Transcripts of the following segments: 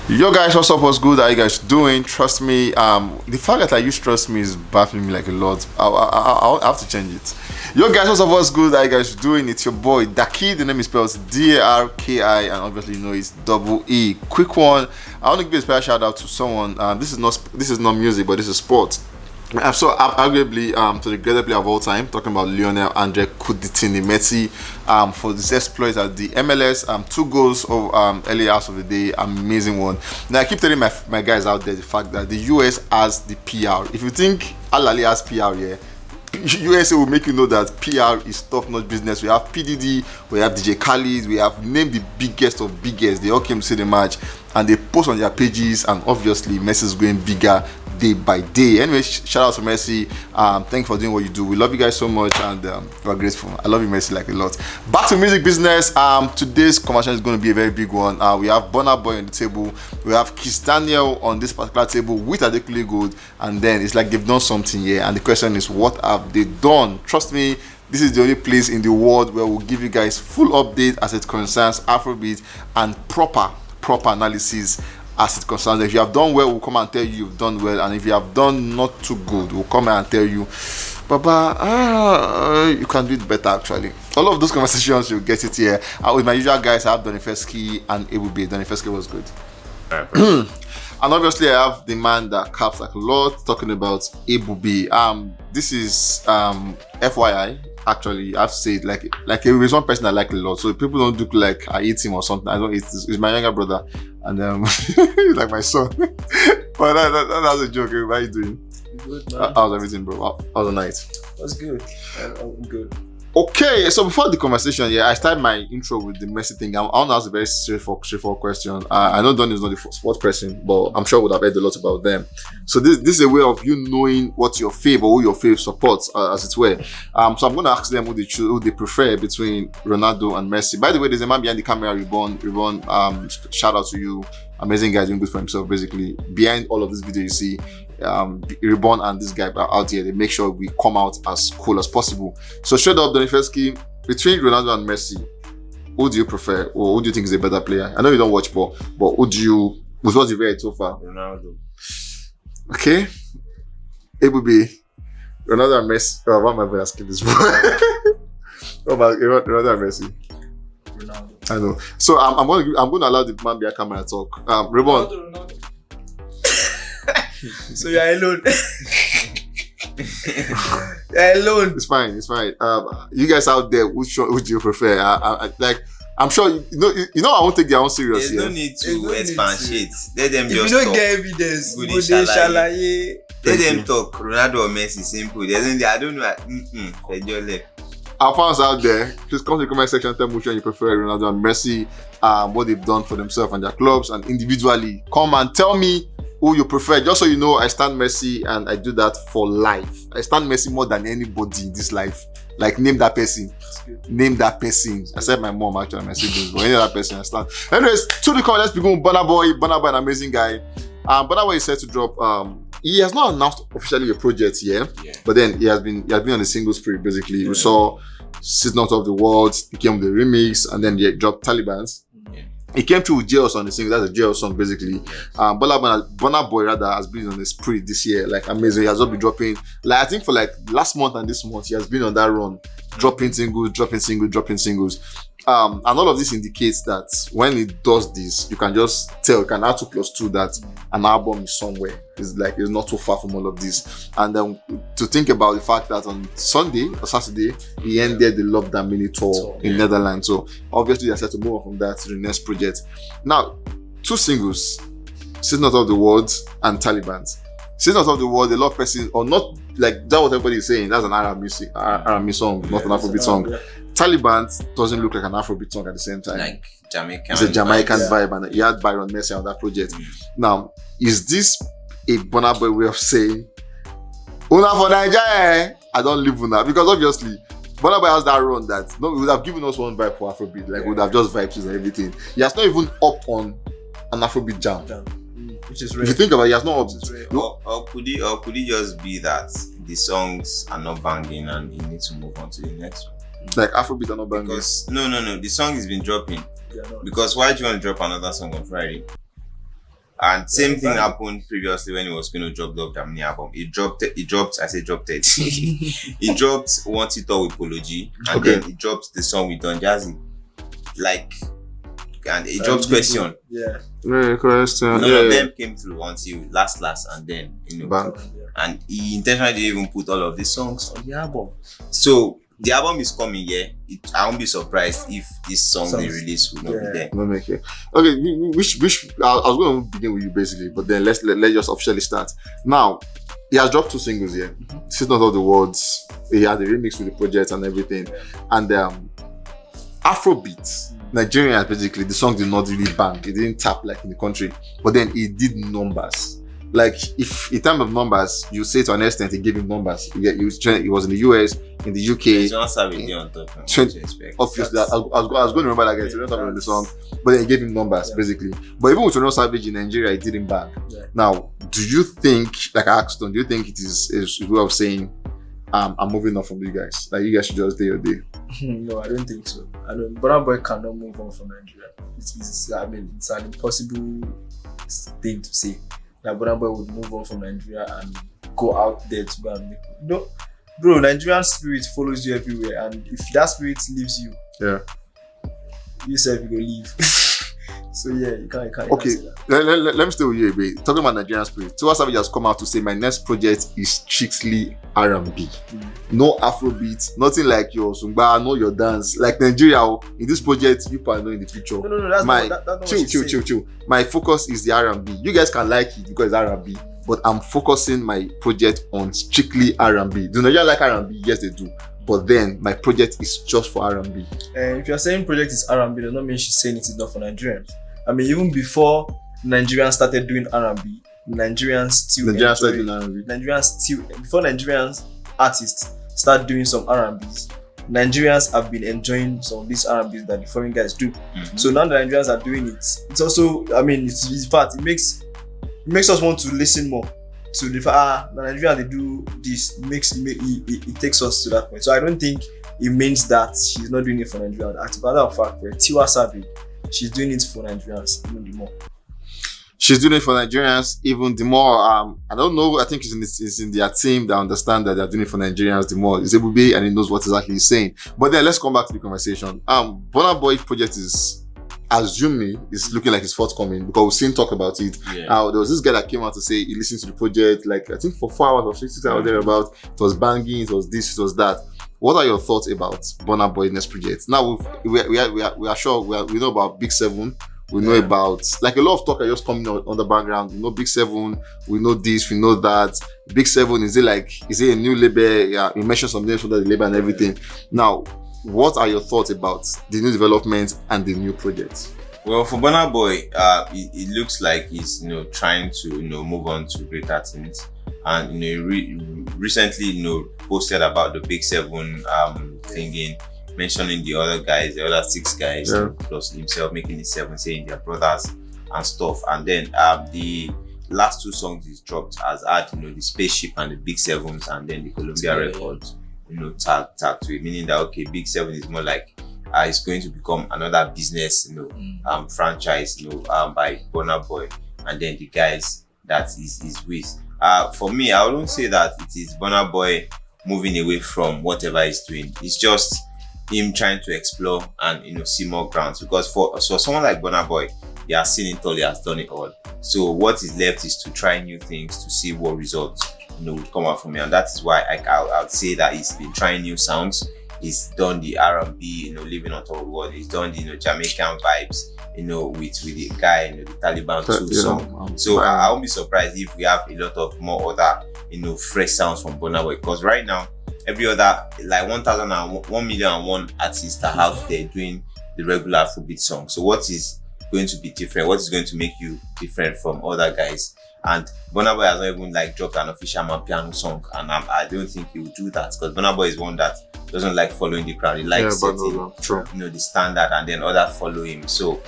Yo guys, what's up? What's good? How you guys doing? Trust me, the fact that I use trust me is baffling me like a lot. I'll have to change it. Yo guys, what's up? What's good? How you guys doing? It's your boy Daki. The name is spelled Darki, and obviously you know it's double E. Quick one. I want to give a special shout out to someone. This is not music, but this is sports. So arguably to the greatest player of all time, talking about Lionel Andre Kuditini Messi, for this exploit at the MLS, 2 goals of early hours of the day, amazing one. Now I keep telling my guys out there the fact that the US has the PR. If you think Al Ahly has PR here, USA will make you know that PR is top-notch business. We have PDD, we have DJ Khaled, we have named the biggest of biggest. They all came to see the match and they post on their pages, and obviously Messi is going bigger day by day. Anyway, shout out to Messi. Thanks for doing what you do. We love you guys so much, and we're grateful. I love you, Messi, like a lot. Back to music business. Today's conversation is going to be a very big one. We have Burna Boy on the table. We have Kizz on this particular table with Adekunle Gold, and then it's like they've done something here. And the question is, what have they done? Trust me, this is the only place in the world where we'll give you guys full update as it concerns Afrobeat and proper analysis as it concerns. If you have done well, we'll come and tell you you've done well, and if you have done not too good, we'll come and tell you, Baba, you can do it better actually. All of those conversations, you'll get it here. With my usual guys, I have Donifeski and Ebube. Donifeski was good. And obviously I have the man that caps like a lot, talking about Ebube. This is FYI. Actually, I've said like Ebube is one person I like a lot, so people don't look like I hate him or something. I don't hate this. He's my younger brother, and he's like my son. But that's a joke. How are you doing? Good, man. How's everything, bro? How's the night? That's good. I'm good. Okay, so before the conversation, I started my intro with the Messi thing. I want to ask a very straightforward question. I know Don is not a sports person, but I'm sure would have heard a lot about them. So this is a way of you knowing what your fave or who your fave supports, as it were. So I'm going to ask them who they prefer between Ronaldo and Messi. By the way, there's a man behind the camera, Reborn. Shout out to you. Amazing guy doing good for himself, basically. Behind all of this video you see, Reborn and this guy are out here. They make sure we come out as cool as possible. So straight up, Donifeski, between Ronaldo and Messi, who do you prefer, or who do you think is a better player? I know you don't watch ball, but who do you, with what you've read so far? Ronaldo. Okay. Ebube, Ronaldo and Messi. Oh, why am I even asking this? What about Ronaldo and Messi? Ronaldo. I know. So I'm going to allow the man behind camera to talk. Reborn. Ronaldo. So you're alone. You're alone. It's fine. You guys out there, who do you prefer? I'm sure you know. I won't take their own serious. There's no need to expatiate. Let them If just you don't talk. get evidence, Good go in dey shalaye. shalaye. Let them talk. Ronaldo or Messi, simple. I don't know. They just left. Our fans out there, please come to the comment section and tell me which one you prefer, Ronaldo and Messi, what they've done for themselves and their clubs, and individually. Come and tell me who you prefer. Just so you know, I stand Messi, and I do that for life. I stand Messi more than anybody in this life. Like, name that person. Name that person. I said my mom, actually, my siblings, but any other person I stand. Anyways, to the comment, let's begin with Burna Boy. Burna Boy, an amazing guy. Burna Boy is set to drop. He has not announced officially a project yet, but then he has been on a single spree basically. We saw Season Out of the World, he came with the remix, and then they dropped Taliban's. He came through with Jail on the single. That's a Jail song basically. Burna Boy rather has been on a spree this year, like amazing. He has not been dropping, like I think for like last month and this month, he has been on that run, dropping singles. And all of this indicates that when he does this, you can just tell, you can add 2 + 2 that an album is somewhere. It's not too far from all of this. And then to think about the fact that on Sunday or Saturday, he ended the Love That Mini tour in Netherlands. So obviously they set to move on from that to the next project. Now, 2 singles, Season Out of the World and Taliban's. Season Out of the World, a lot of persons, or not like that what everybody is saying, that's an Arab song, not an Afrobeat song. Taliban doesn't look like an Afrobeat song at the same time. Like Jamaican. It's a Jamaican vibe, and he had Byron Messi on that project. Now, is this a Burna Boy way of saying, Una for Nigeria? I don't live Una, because obviously Burna Boy has that run that he would have given us one vibe for Afrobeat, like we would have just vibes and everything. He has not even upped on an Afrobeat jam. Which is If you think about it, he has not upped. Or could it just be that the songs are not banging and he needs to move on to the next one? Like Afrobeat are not banging. Because no, the song has been dropping. Because why do you want to drop another song on Friday? And same thing happened previously when he was going to drop the Damini album. He dropped, I said dropped it. He dropped Want It All with Polo G, and then he dropped the song with Don Jazzy. Like, and he dropped Question. Yeah. Question. None of them came through until last, and then, and he intentionally didn't even put all of these songs on the album. So, the album is coming, I won't be surprised if this song they release will not be there. Okay, which I was going to begin with you basically, but then let's just officially start. Now, he has dropped 2 singles here. This is Not All the Words. He had a remix with the project and everything. And Afrobeat, Nigerian basically, the song did not really bang. It didn't tap like in the country. But then it did numbers. Like, if in terms of numbers, you say to an extent, it gave him numbers. He was in the US, in the UK. There's one Savage on top. Obviously, I was going to remember that guy. Savage on the song, but then it gave him numbers basically. But even with Ronaldo Savage in Nigeria, it didn't bang. Now, do you think, like I asked him, do you think it is a way of saying, I'm moving on from you guys? Like, you guys should just do your day? No, I don't think so. Burna Boy cannot move on from Nigeria. It's an impossible thing to say. That Burna Boy would move on from Nigeria and go out there to go and make it. No, bro, Nigerian spirit follows you everywhere, and if that spirit leaves you, you yourself you go leave. So yeah, you can't okay, say that. let me stay with you a bit. Talking about Nigerian spirit, Tiwa Savage has come out to say my next project is strictly R&B. No Afrobeat, nothing like your Sungba, no your dance. Like Nigeria, in this project, you are not in the picture. No, that's not chill. My focus is the R&B. You guys can like it because it's R&B, but I'm focusing my project on strictly R&B. Do Nigerians like R&B? Yes, they do. But then my project is just for R&B. If you're saying project is R&B, does not mean she's saying it is not for Nigerians. I mean, even before Nigerians started doing R&B, Nigerians still before Nigerians artists start doing some R&Bs, Nigerians have been enjoying some of these R&Bs that the foreign guys do. So now the Nigerians are doing it. It's also, it's in fact, it makes us want to listen more to the fact Nigeria they do this. It takes us to that point. So I don't think it means that she's not doing it for Nigeria. As a matter of fact, for Tiwa Savage, she's doing it for Nigerians even the more. She's doing it for Nigerians even the more. I don't know. I think it's in their team that understand that they're doing it for Nigerians the more. It's able to be, and he knows what exactly he's saying. But then let's come back to the conversation. Burna Boy project is, assuming, is looking like it's forthcoming because we've seen talk about it. There was this guy that came out to say he listened to the project like I think for 4 hours or 6 hours thereabout. It was banging. It was this. It was that. What are your thoughts about Burna Boy next project? Now we are sure we know about Big 7. We know about like a lot of talk are just coming on the background. We know Big 7. We know this. We know that. Big 7 is it a new label? Yeah, you mentioned some names for the label and everything. Now, what are your thoughts about the new development and the new project? Well, for Burna Boy, it looks like he's trying to move on to greater things, and recently posted about the Big 7 thingy, mentioning the other guys, the other 6 guys, plus himself making it 7, saying they're brothers and stuff. And then the last 2 songs he's dropped has had the Spaceship and the Big 7s, and then the Columbia Records tag to it, meaning that okay, Big 7 is more like it's going to become another business franchise by Burna Boy and then the guys that is with. For me, I wouldn't say that it is Burna Boy moving away from whatever he's doing. It's just him trying to explore and see more grounds, because for someone like Burna Boy, he has seen it all, he has done it all. So what is left is to try new things to see what results would come out from it, and that is why I would say that he's been trying new sounds. He's done the R&B, living on top of the world. He's done the Jamaican vibes, with the guy, the Taliban 2 song. So I won't be surprised if we have a lot of more other, fresh sounds from Burna Boy, because right now every other like 1,001 artists are out there doing the regular Afrobeat song. So what is going to be different? What is going to make you different from other guys? And Burna Boy has not even dropped an official piano song, and I don't think he will do that, because Burna Boy is one that doesn't like following the crowd. He likes setting the standard, and then others follow him. So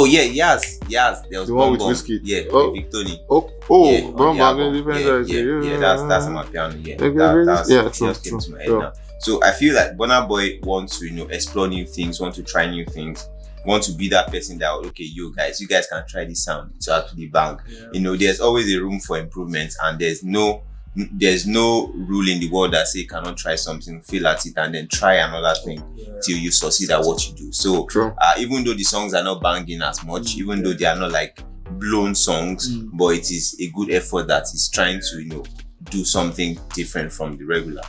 yes, there was the one with Whiskey. With Victoni. That's my piano. Just came to my head now. So I feel like Burna Boy wants to explore new things, want to try new things, want to be that person that, okay, you guys can try this sound to actually bang. There's always a room for improvement, and there's no rule in the world that say you cannot try something, fail at it, and then try another thing till you succeed at what you do. So even though the songs are not banging as much, even though they are not like blown songs, but it is a good effort that is trying to do something different from the regular.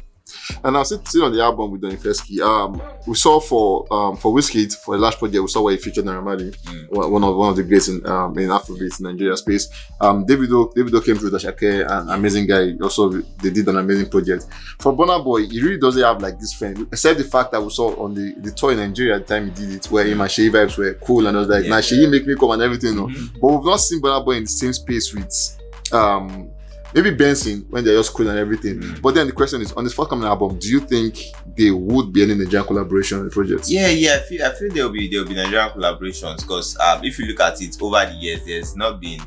And I've seen on the album with Donny Fesky, we saw for Wizkid, for the last project, we saw where he featured Naramadi, one of the greats in Afrobeats in Nigeria space. Davido came through Dashake, an amazing guy. Also, they did an amazing project. For Burna Boy, he really doesn't have like this friend, except the fact that we saw on the tour in Nigeria at the time he did it, where him and Sheyi vibes were cool, and I was like, nah, Sheyi make me come and everything. But we've not seen Burna Boy in the same space with maybe Benson when they're just cool and everything. But then the question is, on this forthcoming album, do you think there would be any Nigerian collaboration on the project? Yeah. I feel there'll be Nigerian collaborations, because if you look at it over the years, there's not been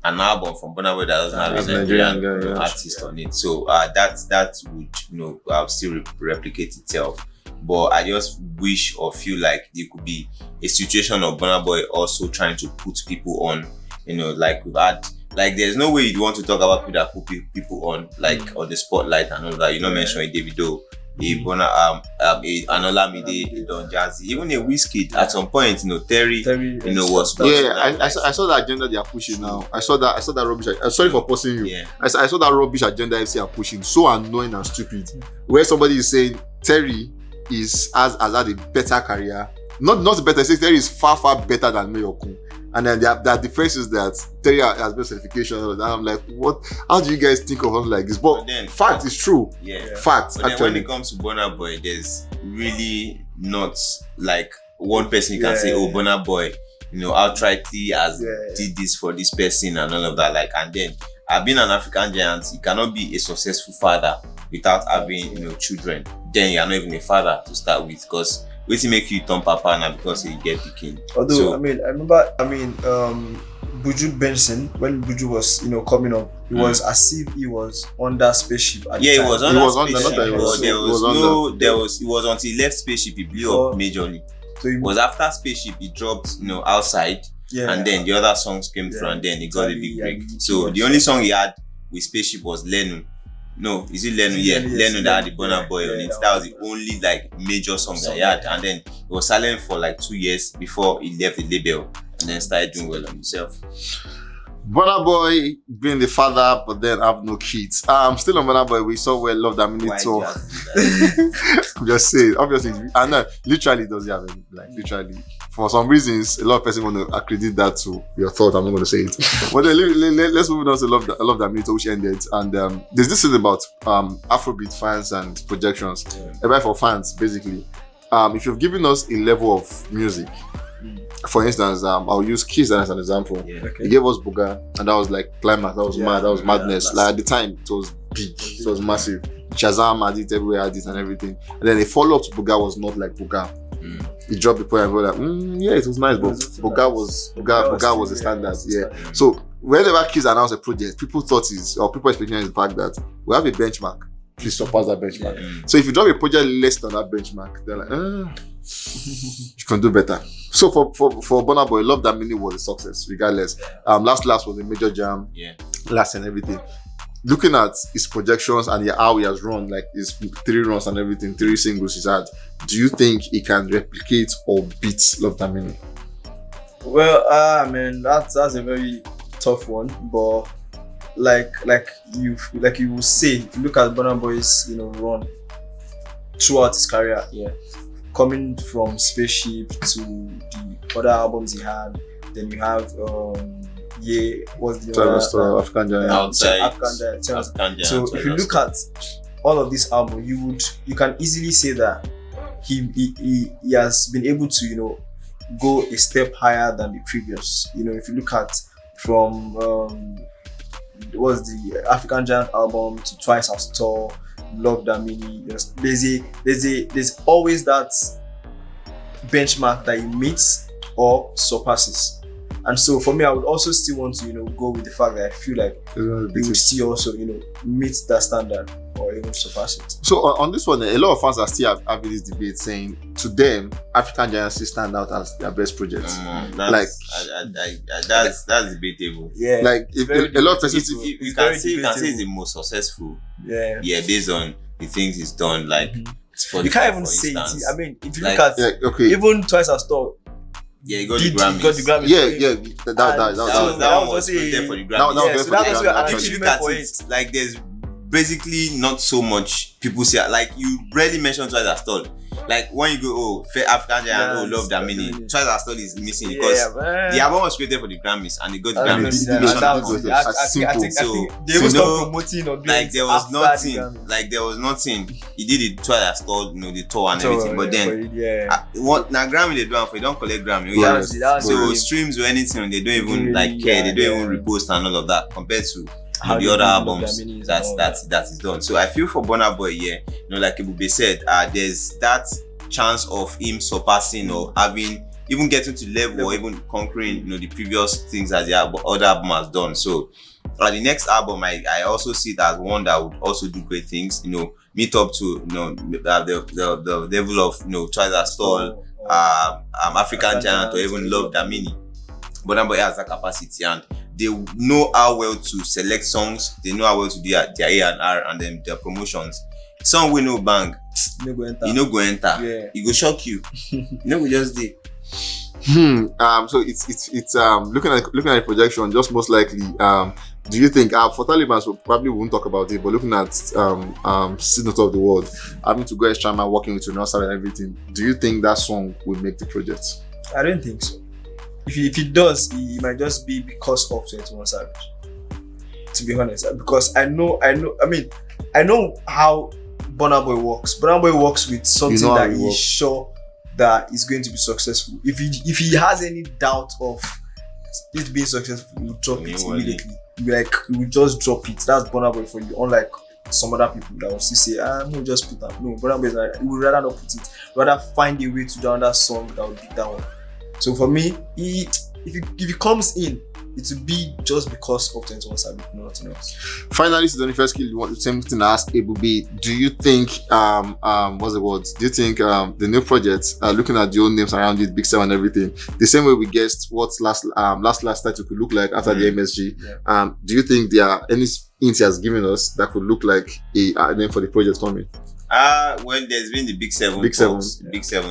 an album from Burna Boy that doesn't have a Nigerian artist on it. So that would still replicate itself. But I just wish or feel like there could be a situation of Burna Boy also trying to put people on, like we've had. Like, there's no way you'd want to talk about people that put people on, like, on the spotlight and all that. You're not mentioning Davido, a Burna, a Olamide, a Don Jazzy, even a Wizkid. At some point, Terry was. I saw the agenda they are pushing now. I saw that rubbish. Sorry for posting you. Yeah. I saw that rubbish agenda FC are pushing. So annoying and stupid. Where somebody is saying Terry has had a better career. Not better. Say Terry is far better than Mayokun. And then their difference is that Terry has no certification. And I'm like, what? How do you guys think of something like this? But then, fact is true. Yeah. Fact. But then when it comes to Burna Boy, there's really not like one person you can say, oh, Burna Boy, outrightly has did this for this person and all of that. Like, and then being an African giant, you cannot be a successful father without having children. Then you are not even a father to start with, because waiting make you turn papa now because you get the king. Although I remember Buju Benson, when Buju was coming up, it was as if he was under Spaceship at the time. He was under Spaceship. It was until he left Spaceship he blew up majorly. So it was after Spaceship he dropped outside, and then the other songs came through, and then he got a big break. So the only song he had with Spaceship was Lenu. No, is it Lenu? Yeah, Lenu that had the Burna Boy on it. That was the only major song that he had, and then he was silent for 2 years before he left the label and then started doing well on himself. Burna Boy being the father, but then have no kids. Still on Burna Boy, we saw where Love That Minute tour. I'm just saying, obviously, I know literally doesn't have any, literally. For some reasons, a lot of people want to accredit that to your thought. I'm not going to say it. But then let's move on to Love That Minute, which ended. And there's this thing about Afrobeat fans and projections. About for fans, basically. If you've given us a level of music, for instance, I'll use Kizz as an example. He gave us Buga, and that was like climax. That was mad. That was madness. At the time, it was big. It was massive. Shazam had it, everywhere had it, and everything. And then the follow-up to Buga was not like Buga. He dropped the point and we were like, yeah, it was nice, but Buga was the standard. Yeah. So whenever Kizz announced a project, people expecting the fact that we have a benchmark. Please surpass that benchmark. So if you drop a project less than that benchmark, they're like, you can do better. So for Burna Boy, Love That Minute was a success, regardless. Last was a major jam. Last and everything. Looking at his projections and how he has run, like his 3 runs and everything, 3 singles he's had, do you think he can replicate or beat Love That Minute? Well, that's a very tough one, but like you will say, if you look at Burna Boy's run throughout his career, coming from Spaceship to the other albums he had, then you have what's the other African Giant. African Giant. So if you look at all of this album, you can easily say that he has been able to go a step higher than the previous. If you look at from what's the African Giant album to Twice as Tall, Love That Minute, there's always that benchmark that he meets or surpasses. And so for me, I would also still want to go with the fact that I feel like he would still also meet that standard. or even surpass it. So on this one, a lot of fans are still having this debate saying to them, African Giants still stand out as their best project. That's debatable. Yeah, like if a lot of persons, You can say it's the most successful. Yeah, Based on the things he's done. Like you can't even say it. I mean, if you Like, look at even Twice as Tall. He got the Grammys. that one was there for the Grammys. So that's where If you look at it, like there's basically not so much people say, like you rarely mention Twice as Tall. Like when you go, African Giant, Love That Mini, Twice as Tall is missing because the album was created for the Grammys and they got the Grammys. I think they will stop promoting or like there was nothing. He did it Twice as Tall, the tour and everything. But then, what now Grammy they do for? They don't collect Grammy. So streams or anything, they don't even care. They don't even repost and all of that compared to the other albums that is done. So I feel for Burna Boy, like Ebube said, there's that chance of him surpassing or having even getting to level or even conquering the previous things that the other album has done. So the next album I also see it as one that would also do great things, meet up to the level of Twice as Tall, African Giant, or even Love That Mini. Burna Boy has that capacity and they know how well to select songs. They know how well to do their A&R and then their promotions. Song we no bang, you no go enter. Yeah. It go shock you. You know we just did. So it's looking at the projection, just most likely. Do you think for Taliban, we probably won't talk about it, but looking at Season of the World, having to go extra mile, working with Ronaldo and everything, do you think that song will make the project? I don't think so. If it does, it might just be because of 21 Savage. To be honest, because I know how Burna Boy works. Burna Boy works with something that he's sure that is going to be successful. If he has any doubt of it being successful, he will drop it immediately. He will just drop it. That's Burna Boy for you. Unlike some other people that will still say, no, just put that. No, Burna Boy is like, he would rather not put it. Rather find a way to do another song that would beat that one. So for me, if he comes in, it will be just because of 21 Savage, nothing else. Finally, to the first skill, you want the same thing to ask Ebube. Do you think what's the word? Do you think the new project, looking at the old names around it, Big 7 and everything, the same way we guessed what last title could look like after the MSG? Do you think there are any hints he has given us that could look like a name for the project coming? When there's been the Big 7,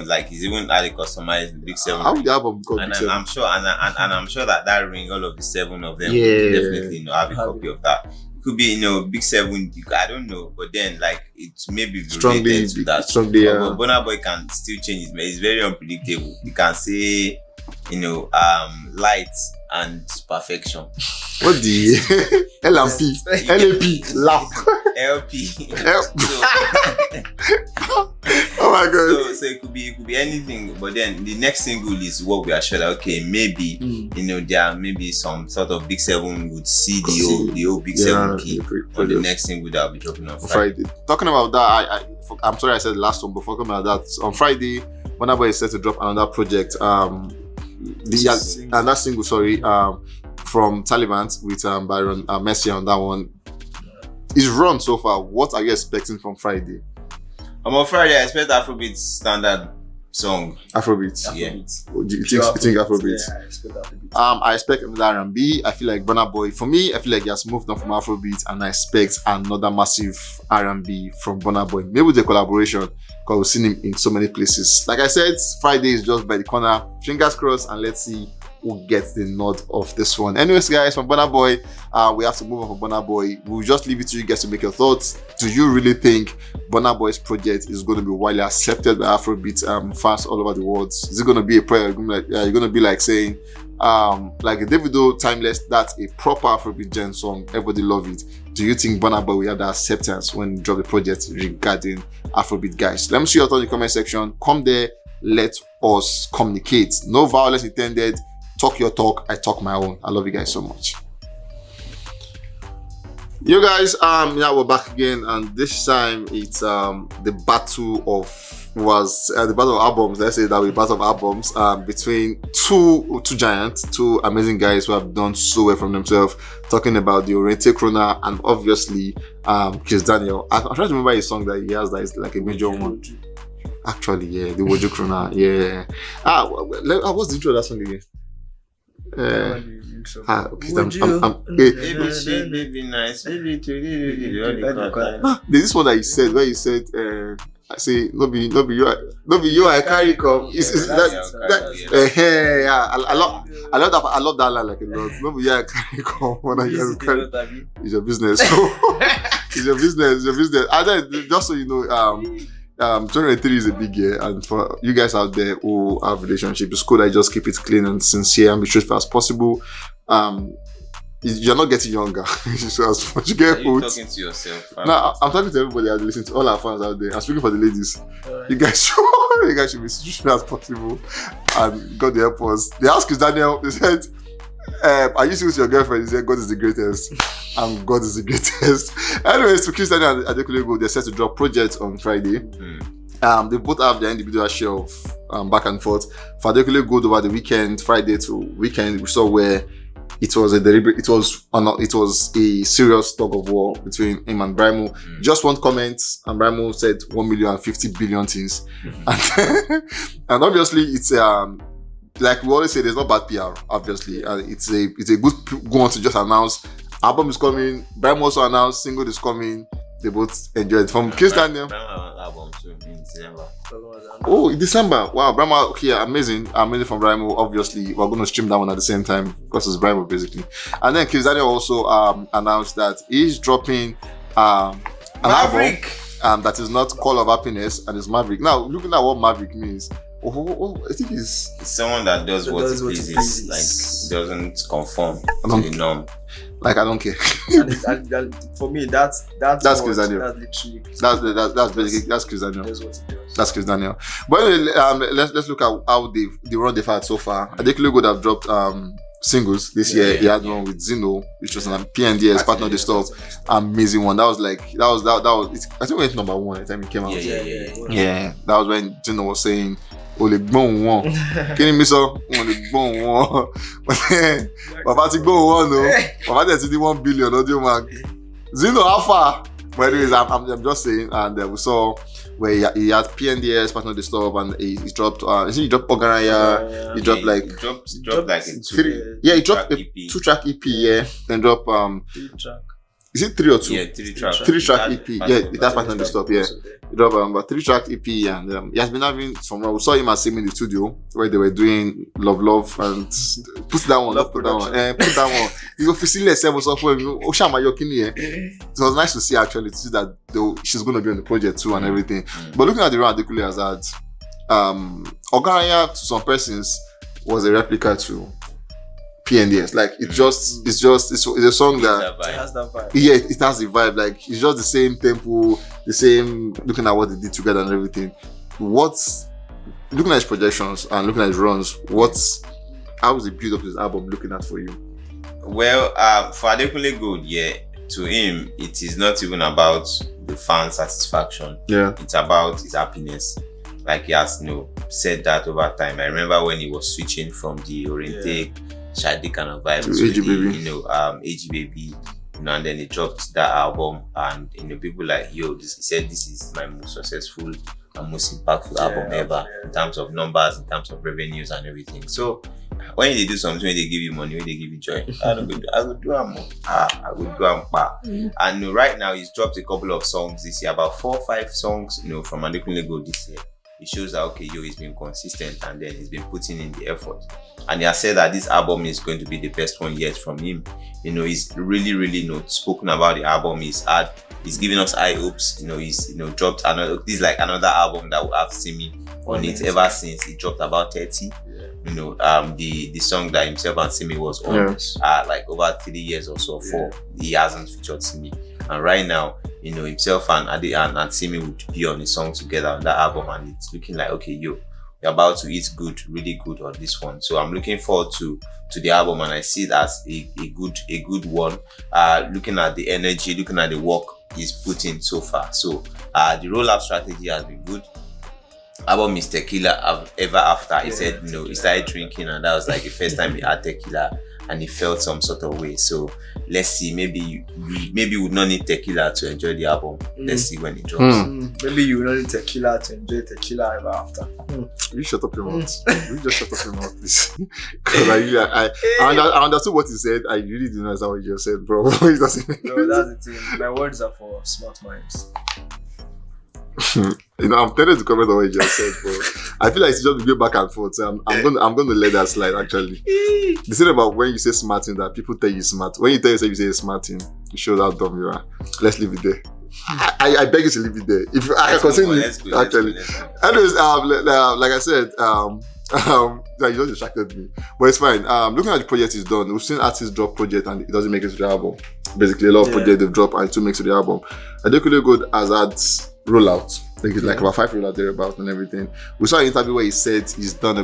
like he's even had it customized Big 7. How the album called and Big 7? I'm sure, and I'm sure that ring, all of the 7 of them, will definitely have a copy of that. It could be Big 7. I don't know, but then like it may be related to that. But Burna Boy can still change it. It's very unpredictable. You can say light and perfection. What the LMP, LAP, LAP, LP. Oh my god! So it could be anything. But then the next single is what we are sure that maybe there may be some sort of Big 7 would see the old Big 7 key on the next single that will be dropping on Friday. Talking about that, I'm sorry I said the last one, but talking about that, on Friday, Burna Boy is set to drop another project. Another single, from Taliban with Byron Messi on that one. It's run so far. What are you expecting from Friday? On Friday, I expect Afrobeats standard song. Afrobeats. Yeah. Do you think Afrobeats? Yeah, I expect Afrobeats. I expect another R&B. I feel like Burna Boy, for me, I feel like he has moved on from Afrobeats, and I expect another massive R&B from Burna Boy. Maybe with a collaboration, because we've seen him in so many places. Like I said, Friday is just by the corner. Fingers crossed, and let's see who gets the nod of this one. Anyways, guys, from Burna Boy, we have to move on from Burna Boy. We'll just leave it to you guys to make your thoughts. Do you really think Burna Boy's project is going to be widely accepted by Afrobeat fans all over the world? Is it going to be a prayer? You're going to be like saying, like a Davido Timeless, that's a proper Afrobeat gen song, everybody love it. Do you think Burna Boy will have the acceptance when you drop the project regarding Afrobeat, guys? Let me see your thoughts in the comment section. Come there, let us communicate. No violence intended. Talk your talk, I talk my own. I love you guys so much. You guys, yeah, we're back again, and this time it's the battle of albums. Let's say that we battle of albums between two giants, two amazing guys who have done so well from themselves. Talking about the Oriente Krona and obviously Kizz Daniel. I'm trying to remember his song that he has that is like a major one. Actually, yeah, the Wojo Krona, yeah. What's the intro of that song again? Okay, baby, nice. Baby, there's this one that he said where he said, I say, no be you, I carry come. Yeah, I love that line like a lot. No be you, I carry come. It's your business. It's your business. And then, just so you know, 2023 is a big year, and for you guys out there who have relationships, it's cool that you just keep it clean and sincere and be truthful as possible. You're not getting younger. So as much you get old. Talking to yourself. No, I'm talking to everybody out there, listening to all our fans out there. I'm speaking for the ladies. You guys should be as truthful as possible, and God help us. They asked Kizz Daniel. They said, "Are you serious with your girlfriend?" He said, "God is the greatest." And God is the greatest. Anyways, so Kizz Daniel and Adekunle, they're set to drop projects on Friday. They both have their individual share of back and forth. For Adekunle Gold over the weekend, Friday to weekend, we saw where it was a serious tug of war between him and Brimo. Just one comment, and Brimo said 1,050 billion things. And obviously, it's like we always say, there's no bad PR. Obviously, it's a good one to just announce. Album is coming. Brimo also announced single is coming. They both enjoyed from Kizz Daniel. Album too in December. Oh, in December! Wow, Brimo, okay, amazing from Brimo. Obviously, we're going to stream that one at the same time because it's Brimo basically. And then Kizz Daniel also announced that he's dropping an Maverick album that is not Call of Happiness, and it's Maverick. Now, looking at what Maverick means, I think it's someone that does what he pleases, like doesn't conform to the norm. Like, I don't care. and for me, that's Kizz Daniel. That's literally That's basically Kizz Daniel. That's what it does. That's Kizz Daniel. But anyway, let's look at how the run they've had so far. Adekunle would have dropped singles this year. He had one with Zino, which was an PNDS Partner the Stop. Amazing one. That was I think it went number one at the time it came out. Yeah. That was when Zino was saying, "Ole gbon won." Kí ni mi sọ? Ole gbon won. Bàbá ti gbon won no. Bàbá dẹ̀ ti di 1 billion audio mark. Zino how far? But anyways, I'm just saying, and we saw where he had PNDS Partner the Stop, and he dropped he dropped Ogaraya. He dropped like He dropped like a he dropped a 2-track EP, yeah. Then drop 3-track. Is it 3 or 2? Yeah, 3-track. 3-track EP. Yeah, that's Partner the Stop, yeah. He dropped a 3-track EP, and he has been having some. We saw him at him in the studio where they were doing Love and put that one. Put that one. You go facilitate yourself also for you. So it was nice to see actually to see that she's going to be on the project too and everything. But looking at the run Adekunle has had, Ogaraya to some persons was a replica to PNDS. Like it's a song that It has that vibe. yeah, it has the vibe. Like it's just the same tempo, the same looking at what they did together and everything. Looking at his projections and looking at his runs, how is the build up to this album looking at for you? Well, for Adekunle Gold, to him, it is not even about the fan satisfaction. Yeah. It's about his happiness. Like he has said that over time. I remember when he was switching from the Oriente Shadi kind of vibe to AG the, Baby. AG Baby, and then he dropped that album, and people like, he said this is my most successful and most impactful album ever in terms of numbers, in terms of revenues and everything. So when they do something, when they give you money, when they give you joy, I would do them. And right now he's dropped a couple of songs this year, about 4 or 5 songs, from Adekunle Gold this year. It shows that he's been consistent, and then he's been putting in the effort. And he has said that this album is going to be the best one yet from him. He's really spoken about the album. He's giving us high hopes. He's dropped another. This is like another album that will have Simi on it ever since he dropped about 30. The song that himself and Simi was on, like over 3 years or so. He hasn't featured Simi, and right now, himself and Ade and Simi would be on a song together on that album, and it's looking like you're about to eat good, really good on this one. So I'm looking forward to the album, and I see it as a good one. Looking at the energy, looking at the work he's put in so far. So the rollout strategy has been good. Album is tequila ever after. He said, he started drinking, and that was like the first time he had tequila, and he felt some sort of way. So let's see. Maybe we would not need tequila to enjoy the album. Let's see when it drops. Maybe you will not need tequila to enjoy tequila ever after. You shut up your mouth. You just shut up your mouth, please. Because I understood what he said. I really didn't understand what you just said, bro. It doesn't make No, that's the thing. My words are for smart minds. I'm tempted to comment on what you just said, bro. I feel like it's just go back and forth. So I'm gonna let that slide. Actually, the thing about when you say smart thing, that people tell you smart. When you tell yourself you say smart thing, you show how dumb you are. Let's leave it there. I beg you to leave it there. If I can continue, actually. Anyways, like I said, you just distracted me, but it's fine. Looking at the project is done. We've seen artists drop project and it doesn't make it to the album. Basically, a lot of projects they've dropped and it still makes it to the album. Adekunle Gold has had rollout. Like about 5 rollout thereabouts and everything. We saw an interview where he said he had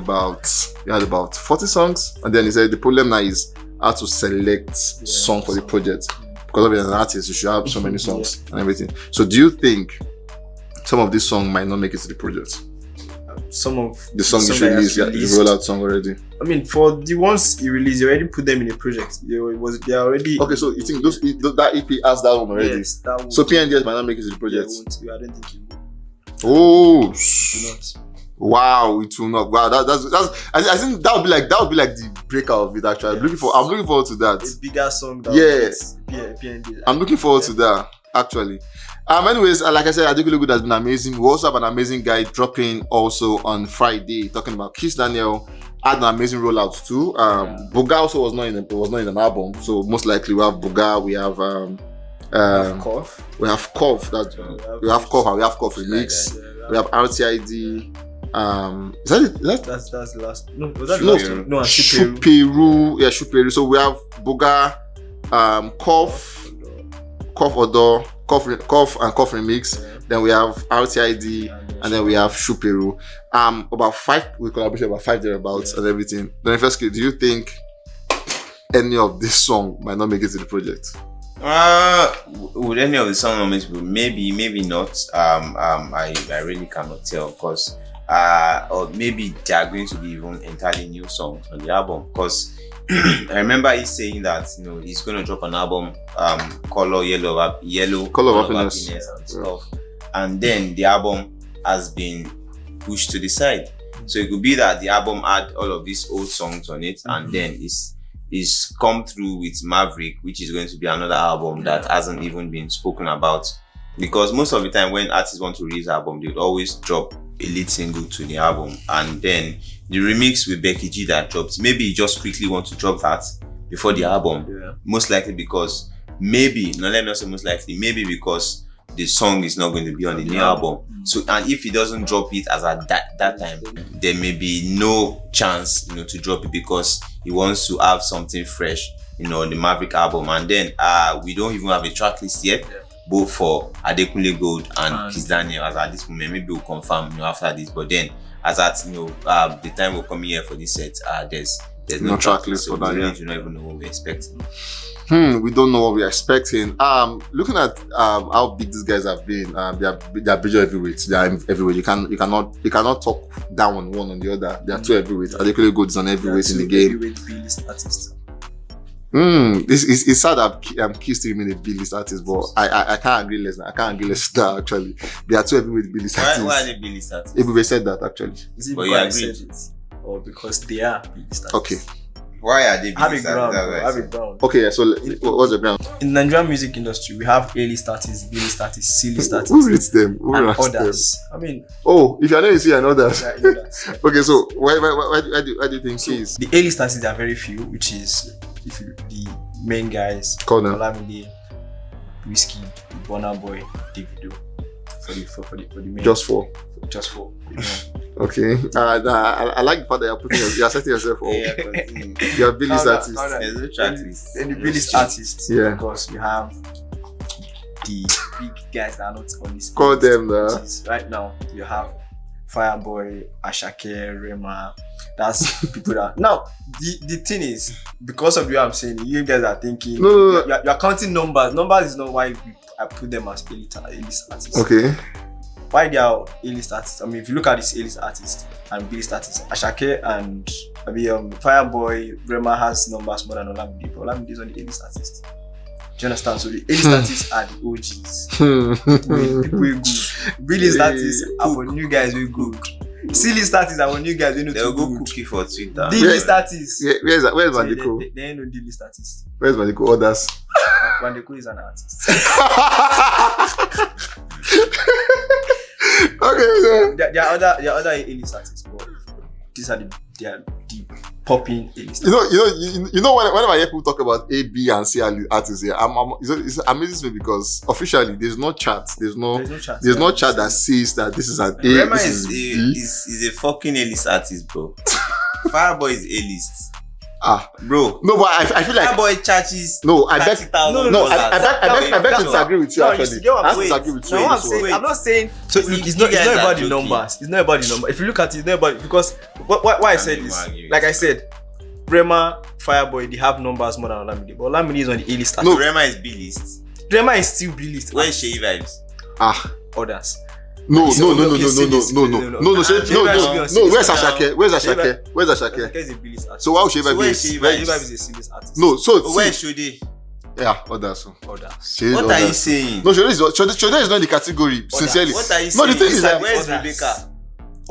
about 40 songs, and then he said the problem now is how to select song for the project, because of an artist you should have so many songs and everything. So do you think some of these songs might not make it to the project? Some of the song is released, the rollout song already. I mean, for the ones he released, you already put them in a project. They are already. Okay, so you think that EP has that one already? Yes, that one. So PNDS might not make it to the project. I don't think it will. Oh, It will not. Wow, it will not. Wow, that's. I think that would be like the breakout of it. Actually, I'm looking forward to that. A bigger song. PND. I'm looking forward to that. Actually. Anyways, like I said, Adekunle Gold has been amazing. We also have an amazing guy dropping also on Friday, talking about Kizz Daniel. Had an amazing rollout too. Buga also was not in an album, so most likely we have Buga. We have Cough. We have Cough. We have Cough and we have Cough remix. We have RTID. Is that it? That's the last. No, was that the last one? No, Shuperu. Yeah, Shuperu. So we have Buga, Cough Odo, Cough and Cough remix. Then we have RTID, and then we have Shuperu. About 5 with collaboration, about 5 thereabouts and everything. Then first, do you think any of this song might not make it to the project? Would any of the song maybe not. I really cannot tell, because or maybe they are going to be even entirely new songs on the album, because I remember he saying that he's going to drop an album Color of Happiness and stuff, and then the album has been pushed to the side. So it could be that the album had all of these old songs on it, and then it's come through with Maverick, which is going to be another album that hasn't even been spoken about. Because most of the time when artists want to release an album, they would always drop a lead single to the album, and then the remix with Becky G that dropped, maybe you just quickly want to drop that before the album. Most likely because maybe because the song is not going to be on the new album. So, and if he doesn't drop it as at that time, there may be no chance to drop it, because he wants to have something fresh on the Maverick album. And then we don't even have a track list yet, both for Adekunle Gold and Kizz Daniel as at this moment. Maybe we'll confirm after this, but then as at the time we're coming here for this set, there's no track list for that. We don't even know what we're expecting. We don't know what we're expecting. Looking at how big these guys have been, they are bigger heavyweights. They are everywhere. You cannot talk down on one on the other. They are two heavyweights. Adekunle Gold is an heavyweight in the game. Heavyweight B-list artist. It's sad that Kizz still remain a B-list artist, but I can't agree less. I can't agree less with that, actually. They are two heavyweight B-list artists. Why are they B-list artists? If we said that, actually. Is it because I said it, or because they are B-list artists? Okay. Why are they B-list artists? Have it ground. Okay, so what's the ground? In the Nigerian music industry, we have A-list artists, B-list artists, C-list artists. Who reads them? And others. Them? I mean, if you're not C and others. Okay, so why do you think Kizz? The A-list artists are very few, which is the main guys: Olamide, Whiskey, Burna Boy, Davido. For the main. Just four. Okay. I like the fact that you're setting yourself up. You're B-list artists. There's no track list. And the B-list artists. Yeah. Because we have the big guys that are not on this. Call them right now. You have Fireboy, Ashake, Rema. That's people that. Now, the thing is, because of what I'm saying, you guys are thinking, you're counting numbers. Numbers is not why I put them as A-list artists. Okay. Why they are A-list artists? I mean, if you look at this A-list artist and B-list artist, Ashake and Fireboy, Rema has numbers more than Olamide, but Olamide is on the A-list artist. Do you understand? So the A-list artists are the OGs. People are good. B-list artists are for new guys who good. C-list artists are for new guys who know they'll to go good. cookie for Twitter. D-list artists. Where's Mandiko? They ain't no D-list artists. Where's Mandiko? Others. Mandiko is an artist. Okay. There are other A-list artists, but these are the popping A-list. You know. Whenever I hear people talk about A, B, and C artists here, it amazes me because officially there's no chart. There's no chart that says that this is an A. Rema this is a fucking A-list artist, bro. Fireboy is A-list. Bro. No, but I feel like Fireboy charges. No, I bet. No, I bet to disagree with you. Actually, I disagree with you. No, I'm not saying. So it's not about the numbers. It's not about the number. If you look at it, it's not about because what I said is, like I said, Rema, Fireboy, they have numbers more than Olamide, but Olamide is on the A-list. No, Rema is B-list. Rema is still B-list. Where is Sheyi Vibes? Others. No. Where's Ashake? Where's Ashake? Ashake is a B-list artist. So why would Sheyi Vibes be? Sheyi Vibes is a C-list artist. No, so where should they? Yeah, others. What are you saying? No, Shode is not in the category. Sincerely. What are you saying? No, the thing is that where is Rebecca?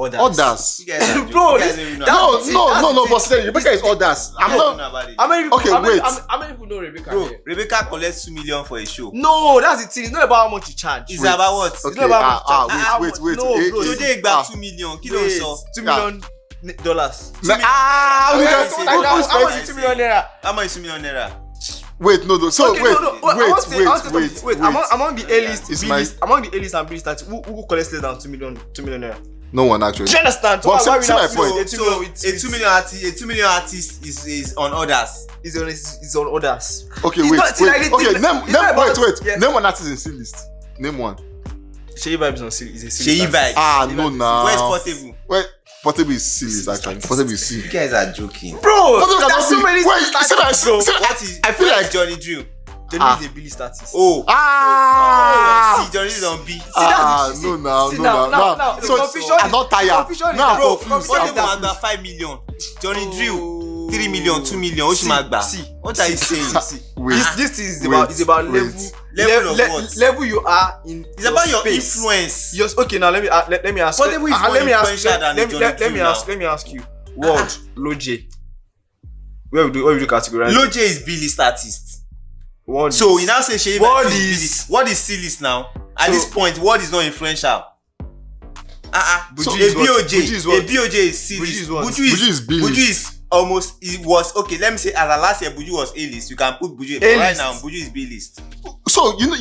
Others. You guys are Bro, No, but still, Rebecca is others. I'm not. How many people? Okay, wait. How many people know Rebecca? Bro, Rebecca collects 2 million for a show. No, that's the thing. It's not about how much you charge. It's about what? It's not about wait. No, bro. Today back 2 million. Kilo so $2 million. How much is 2 million naira? How much is 2 million naira? Wait, no. So okay, wait. Among the A-list, B-list, among the A-list and B-list artists, who collects less than 2 million naira? No one actually. Do you understand? But why we see my not point. A 2 million artist is on others. Is on others. Okay, It's wait. not- see, like, Name one artist in C list. Name one. Sheyi Vibes is on C. Is a C. Sheyi Vibes. No, now. Where's Portable? Wait, Portable is C list actually. Portable is C. You guys are joking. Bro, Portable there's so many What is? I feel like Johnny Drew. Johnny is a B-list artist. Oh. See, Johnny is on B. No. So I'm not tired. No, Bro, confused. Portable under 5 million. Johnny Drew 3 million, 2 million. Oshimagba. What are you saying? This is about level of what? level you are in. It's about your space. influence. Yes. Okay. Now let me ask. Portable is more influential than Johnny Drew now. Let me ask you. Word Loj. Where would you categorize? Loj is B-list artist. What So we now say Sheyi What Vibes is- B-list. What is C-list now? At So- this point, what is not influential? So Buju is a what? BOJ, Buju is what? a BOJ is C-list. Buju is what? Buju is B-list. Buju is almost. It was okay. Let me say, as of last year, Buju was A-list. You can put Buju. But A-list. right now, Buju is B-list. So wait.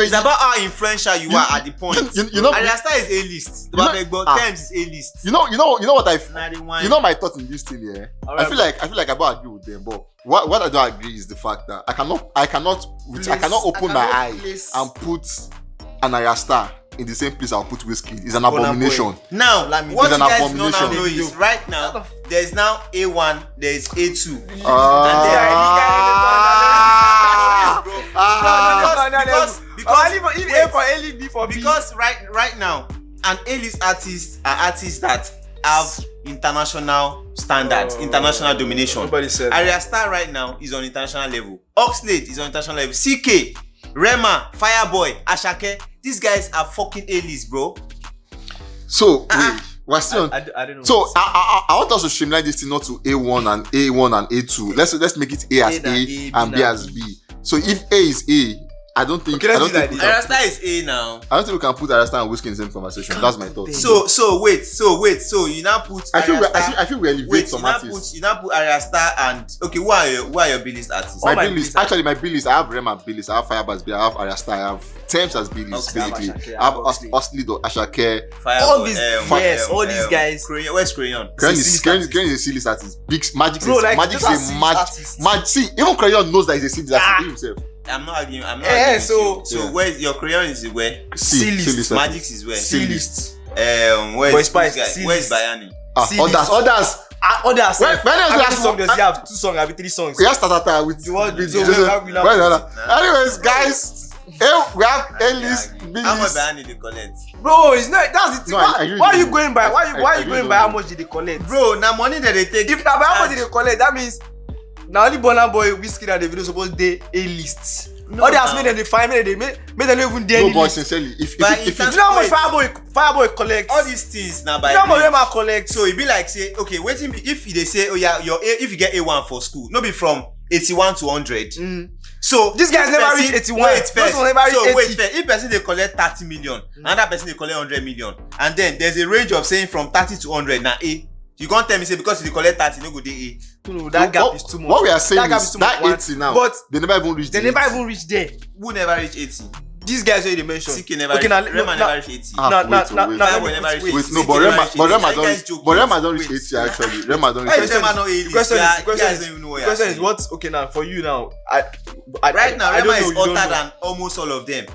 It's about how influential you are at the point. You know. Ariasta is A-list. You know- Tems is A-list. You know what I. 91. You know my thought in this thing, yeah. Alright, I feel like I don't agree with them, but what I don't agree is the fact that I cannot open my eye and put an Ariasta in the same place I'll put whiskey. It's an Burna Boy. abomination. Now, Lami. what It's you an guys don't now abomination. know is right now there is now A1, there is A2. Because right now, an A-list artist are artists that have international standards, international domination. Nobody said. Ariasta right now is on international level. Oxlade is on international level. CK, Rema, Fireboy, Ashake, these guys are fucking A-list, bro. So wait, we're still on. I don't know. So I want us to streamline this thing not to A1 and A2. Let's make it A as A and B as B. So if A is A, I don't think Okay, I let's don't do think that. Ariasta is A now. I don't think we can put Arasta and Whiskey in the same conversation. That's my thought. So wait. So you now put. I feel we elevate Wait, some you artists. now put Ariasta and okay. Who are your B-list artists? My my B-list, B-list. actually my B-list, I have Rema B-list, I have Firebars B-list, I have Arasta, I have Tems as B-list, Okay, I have basically. Ashake, I have Oxlade. Oxlade, Ashake. Fireboy, all these all these guys. Crayon, where's Crayon? Crayon C-list is a C-list artist. Big Magic Bro, is like, Magic those are is a C-list artists. Magic. See, even Crayon knows that he's a C-list artist himself. I'm not arguing. Yeah, with so- you. So where's your Crayon is where? C-list Magic is where? C-list. Boy Spice, Where's Bayani? Others. Others. When else How song does he have? 2 songs, 3 songs. We have started with anyways, guys, we have A-list, How much B-list. Bayani they collect? Bro, it's not. That's the thing. No, I agree Why are with you you. going by? Why I you agree going with by you. how much did they collect? Bro, now money that they take. If na by how much did they collect, that means now only Burna Boy, Whiskey and Davido supposed they A-list. No, Others now. made them define, made them don't even dare. No, boy, sincerely, if But if it You know how much Fireboy collects? all these things now by You know how much age. Rema collects? So it be like say, okay, waiting if they say, oh yeah, if you get A1 for school, no be from 81 to 100. So This guy's if never person- reached 81. Wait This first. one never So reached wait 80. first. If person they collect 30 million, another person they collect 100 million, and then there's a range of saying from 30 to 100 now A. You can't tell me say because you collect 30, no go dey A. No, that gap is too much. What we are saying That gap is too much, that one. 80 now, But they never even reached. they never even reach there. Who never reach 80? These guys already mentioned. CK never Okay, reach. now Rema never reach 80. Ah, Now, wait, now, wait. now, Fireboy let me never put- reach Wait, 80. no, CK but never Rema reach 80. don't You guys joke. but Rema don't reach Wait. 80 actually. Rema don't Why reach is 80. Rema not A-list? Question Yeah, is, you question guys is, don't even know what question you're is, saying. what? Okay, now for you now, Right now, I Rema don't is know, you don't hotter know. than almost all of them.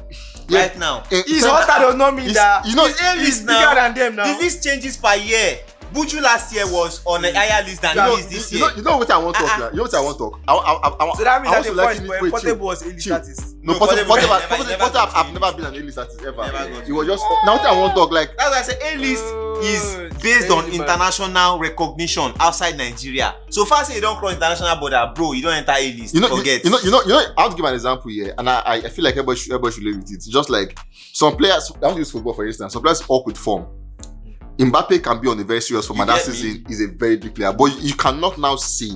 Yeah. Right now. He's hotter does not mean that you know, He's A-list he's now. bigger than them now. The list changes per year. Buju last year was on a higher list than he is this year. you know what I want to talk. You know what I want to talk. I So that means I that want the to point like for wait, Portable chill. was A-list Chill. artist. No, No, Portable Portable I've never never been an A-list artist ever. Never got It was just now what I want to talk like. That's why I say A-list is based on international recognition outside Nigeria. So far say you don't cross international border, bro, you don't enter A-list. Forget. You know. I have to give an example here, and I feel like everybody should live with it. Just like some players, I want to use football for instance. Some players awkward form. Mbappe can be on a very serious form, and that season is a very big player. But you cannot now see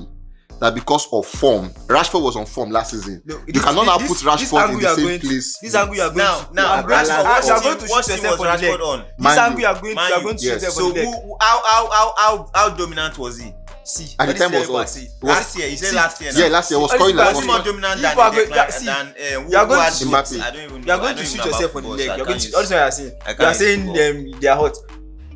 that because of form, Rashford was on form last season. No, You cannot now put Rashford in the same place. This angle you are going to. Now, I'm going to. Rashford, You are going to what shoot team yourself was on the leg. Rashford on? This Man angle U. you are going to. You are going to shoot Yes. yourself So on the leg. how dominant was he? See, At the this time is was everybody. what? Last year, he said last year. Yeah, last year was See, scoring like was Was he more dominant You than are going- Declan? see, Than you are going who had to- goats? Mbappe. I don't even know. You are I going don't to shoot even know yourself about on the football, leg. so You're I going can't to. Also, you are saying. I You are can't saying they are hot.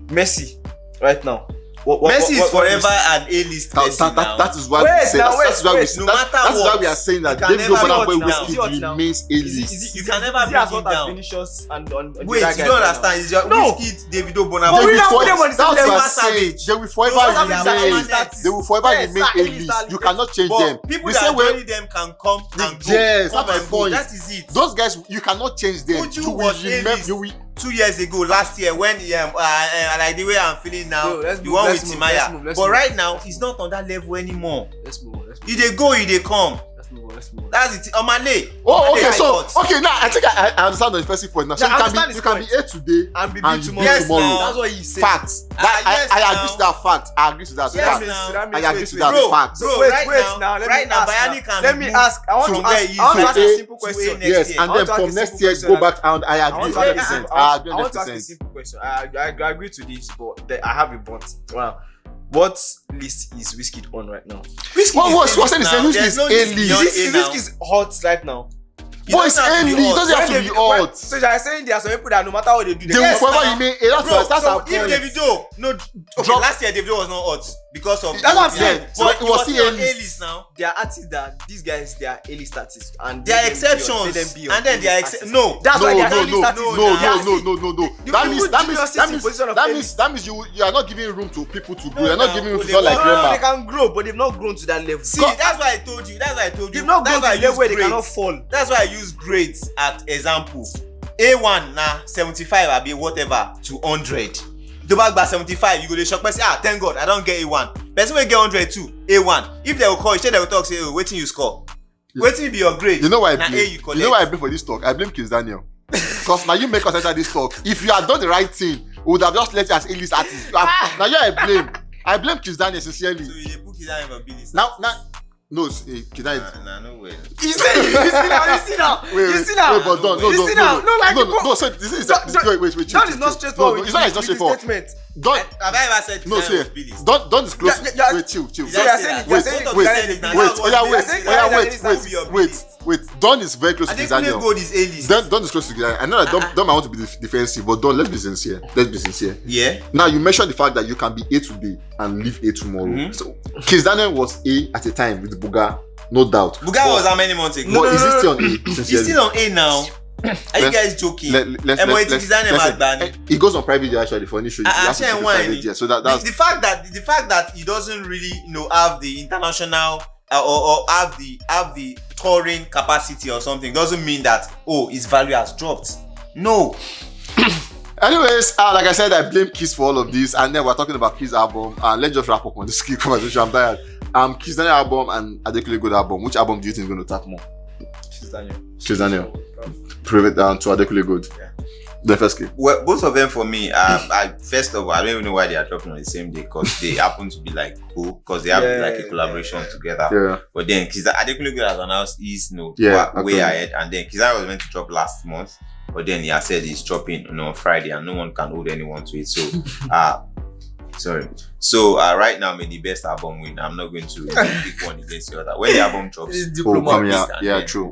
Messi, right now. Messi is forever an A-list person now. That is why Wait, we say now, that's why we wait, say no that- matter that's why what, we are saying that you can David never Burna see Boy what now. Whiskey See what now? remains Is A-list. You can never as bring hot him as down. Vinicius and on Wait, that you guy don't right understand. It's your No. Whiskey, Davido, Burna But Boy. we They don't will put them on the that's same what level. I'm saying. They will forever Those are the remain. permanent. They will forever Yes, remain sir, A-list. You cannot change But them. people The that same way join them can come and go. Yes, Come that's and my go. point. That is it. Those guys, you cannot change them. Buju You will was remember. A-list. You will. 2 years ago, last year, when like the way I'm feeling now, Bro, let's the move, one let's with move, Timaya. let's move, let's But move. right now, he's not on that level anymore. Let's move on. Let's move He dey go, he dey come. Let's move on. That's it. Omale. Oh, Omale okay. So, hot. okay. Now I think I understand the first point. Now, so Yeah, I you understand can his be point. A today And be and you tomorrow. be Yes, tomorrow. now. That's what he said. Facts. yes, I agree now. to that fact. I agree to that. Yes, fact. now. That I means- agree wait, to wait, that Bro, fact. bro, Wait, right wait, now, let right me now, ask Bayani now. can Let me move ask. I want from to where ask. he is I want to right ask a now simple to question. where next Yes, year. and I then want to ask from a next simple year question. go back and I I agree want to 100%. ask I agree I want to ask a 100%. simple question. I agree to this, but I have a but. Wow. What list is Whiskey on right now? Whiskey What is was A-list the now. same? Whiskey There's is no list A-list. beyond A now. Whiskey is hot right now. He Boy, it's doesn't have to be A-list. It hot. doesn't have to be hot. So you are saying there are some people that no matter what they do, They will Yes, forever now. remain A. Bro, That's so our if point. Davido, no, okay, Drop- last year Davido was not hot because of. That's what I'm saying. But So it he was was still still on A-list. A-list now. there are artists that these guys they are A-list artists and There are let them be on- exceptions, let them be on and then there are A-list artists. no. That's why they are No, A-list artists. no, You That put means geniuses in position of A-list. you are not giving room to people to grow. No, You're not no, giving room to they someone like won't. No, they Rema. can grow, but they've not grown to that level. See, that's why I told you. That's why I told you. They've not grown That's why to the level where they grades. cannot fall. That's why I use grades at example. A1 na 75 abi whatever to 100. The bag by 75, you go to shock person. Thank God, I don't get A1. Person will get 100 too. A1. If they will call, they will talk, say, oh, waiting you score. Waiting be your grade. You know why I na blame? A you collect. You know why I blame for this talk? I blame Kizz Daniel. Because now you make us enter this talk. If you had done the right thing, we would have just let you as A-list artist. Now you I blame. I blame Kizz Daniel sincerely. So you dey book it down for Billy. Now, no, Kizz Daniel. Nah, no way. You see now. Wait, but don't, no, You see now. No, like the no. So this is Don't- wait. That is not straightforward. No, it's not straightforward. Statement. Don't, Have I ever said no, Kizz see, was Billy's? don't disclose. Yeah. Wait, chill. Did So I you are say saying that? you are Wait, saying Both wait, of you said it, now wait, that's what Billy's. wait. Don is very close to Kizz Adekunle Daniel. Gold is A-list. Don't disclose to Kizz Daniel. I know that Don might want to be defensive, but Don, let's be sincere. Yeah. Now you mentioned the fact that you can be A today and leave A tomorrow. Mhm. So Kizz Daniel was A at a time with Buga, no doubt. Buga was how many months ago? But is he still on A? He's Sincerely? still on A now. Are you guys joking? He goes on private jet actually for initially. So that's the fact that he doesn't really have the international or have the touring capacity or something doesn't mean that his value has dropped. No. Anyways, like I said, I blame Kizz for all of this, and then we're talking about Kizz album. And let's just wrap up on this key conversation. I'm tired. Kizz Daniel album and Adekunle good album. Which album do you think is going to tap more? Kizz Daniel. Prove it down to Adekunle good. Yeah. The first key. Well, both of them for me. First of all, I don't even know why they are dropping on the same day because they happen to be like cool because they have like a collaboration together. Yeah. But then Adekunle good has announced he's way ahead, and then Kizz Daniel was meant to drop last month. But then he has said he's dropping on Friday and no one can hold anyone to it. So, right now, may the best album win. I'm not going to pick one against the other. When the album drops, true.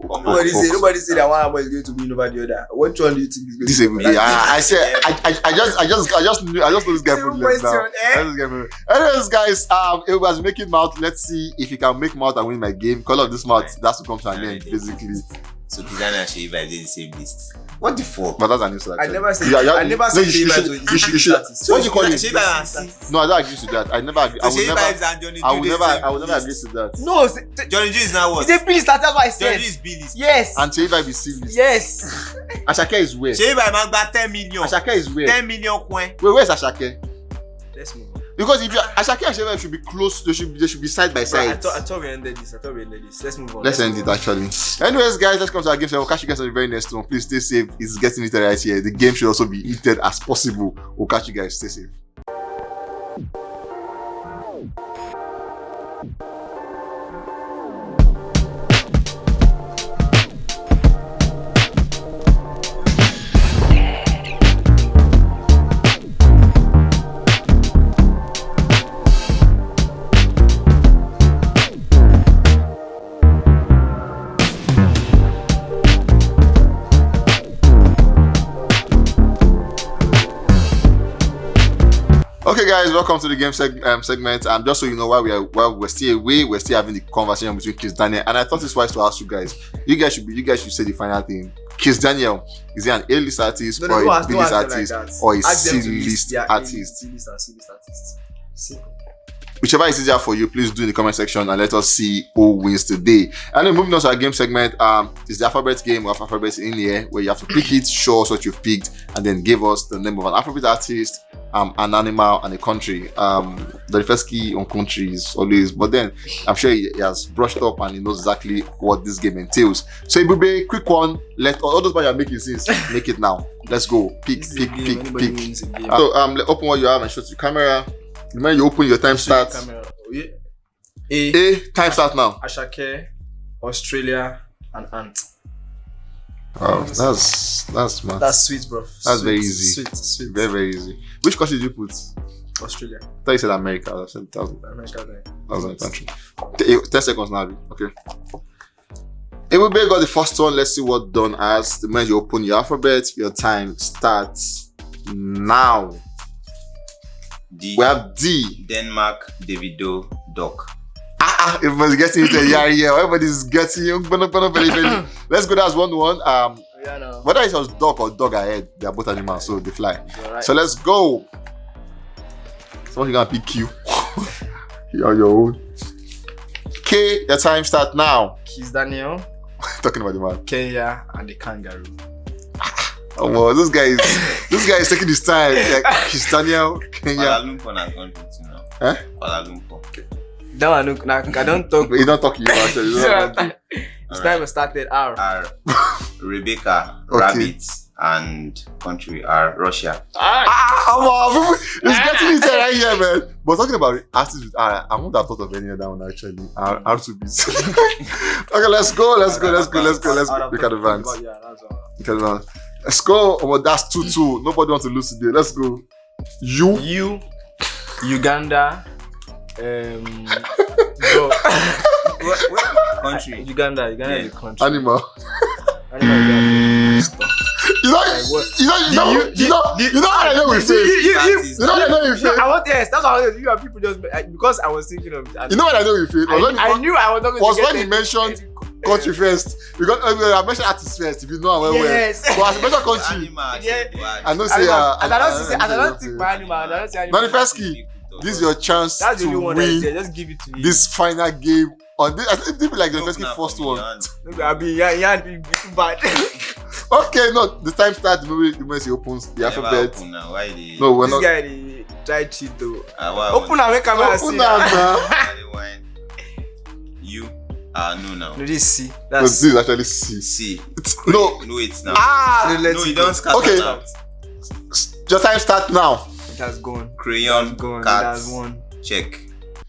Nobody say that one album is going to win over the other. What one do you think is going to win? I just know this guy from left now. Anyways, guys, it was making mouth. Let's see if he can make mouth and win my game. Call of this mouth, that's to come to an end, basically. So Kizz Daniel and Shey Vibes did the same list. What the fuck? But that's an insult. I never said Shey Vibes. You should. What do you call it? Shey Vibes and C. No, I don't agree to that. I never agree. So Shey Vibes and Johnny I will never agree to that. No, Johnny Ju is now what? it's a B list. That's what I said. Johnny Ju is B list. Yes. And Shey Vibes is C list. Yes. Ashake is where? Shey Vibes man gba 10 million. Ashake is where? 10 million coin. Wait, where's Ashake? Let's move on. Because if Ashake and Shey Vibes should be close, they should be side by side. I thought we ended this. Let's move on. Let's end it actually. Anyways, guys, let's come to our game. So we'll catch you guys on the very next one. Please stay safe. It's getting heated right here. The game should also be heated as possible. We'll catch you guys. Stay safe. Okay, guys, welcome to the game segment. And just so you know, while we're still away, we're still having the conversation between Kizz Daniel. And I thought it's wise to ask you guys. You guys should say the final thing. Kizz Daniel, is he an A-list artist or a B-list artist or a C-list artist? C-list and C-list artist. Simple. Whichever is easier for you, please do in the comment section and let us see who wins today. And then moving on to our game segment, it's the Afrobeats game. We have Afrobeats in here where you have to pick it, show us what you've picked, and then give us the name of an Afrobeat artist, an animal, and a country. The first key on country is always, but then I'm sure he has brushed up and he knows exactly what this game entails. So it will be a quick one. Let all those that you're making since make it now. Let's go. Pick. So open what you have and show to the camera. When you open your time start. A time start now. Ashake, Australia, and Ant. Wow, that's smart. That's sweet, bro. That's very easy. Sweet. Very, very easy. Which country did you put? Australia. I thought you said America. I said 1,000. America. That was a country. 10 seconds now. Okay. It will be got the first one. Let's see what done as. The moment you open your alphabet, your time starts now. D. We have D. Denmark, Davido, Doc. Everybody's getting it. Yeah. Everybody's getting it. Let's go. That's 1-1. Whether it was Doc or Dog ahead, they are both animals, so they fly. Right. So let's go. Someone gonna pick Q. You're on your own. K, your time start now. Kizz Daniel. Talking about the man. Kenya and the kangaroo. Oh, well, this guy is taking his time. Like Kizz Daniel, Kenya. Kuala Lumpur has gone to now. Eh? Kuala Lumpur. That one, look, I don't talk. You don't talk. You actually. It's time started R. Rebecca, okay. Rabbits, and country are Russia. It's getting it right here, man. But talking about artists with R, I wouldn't have thought of any other one actually. R2Bs. Okay, let's go. We can advance. Let's go. Oh, that's 2-2. Nobody wants to lose today. Let's go. You. Uganda. What country? Uganda is a country. Animal. You know what I know we say. I want yes. That's how you people just because I was thinking of. You know what I know we feel. I knew I was not going to when he mentioned country first. Because I mentioned artist first. If you know well, Yes. well. But as I mentioned country, I know say. I don't think my animal. I don't say animal. Manifeski, this is your chance That's the to only one I win said. Just give it to me. this final game. On this, I think this be like the first one. I mean, yeah, be too bad. Okay, no, the time starts the moment he opens the alphabet. No, we're This not. guy, they try cheat though. Open Open and make camera see. Open that, You no now. No, this C. no, That's this is actually C. See. No. No, it's now. No, let's No, you go. don't scatter Okay. now. Your time start now. It has gone. Crayon, It has gone. It cat, has won. check.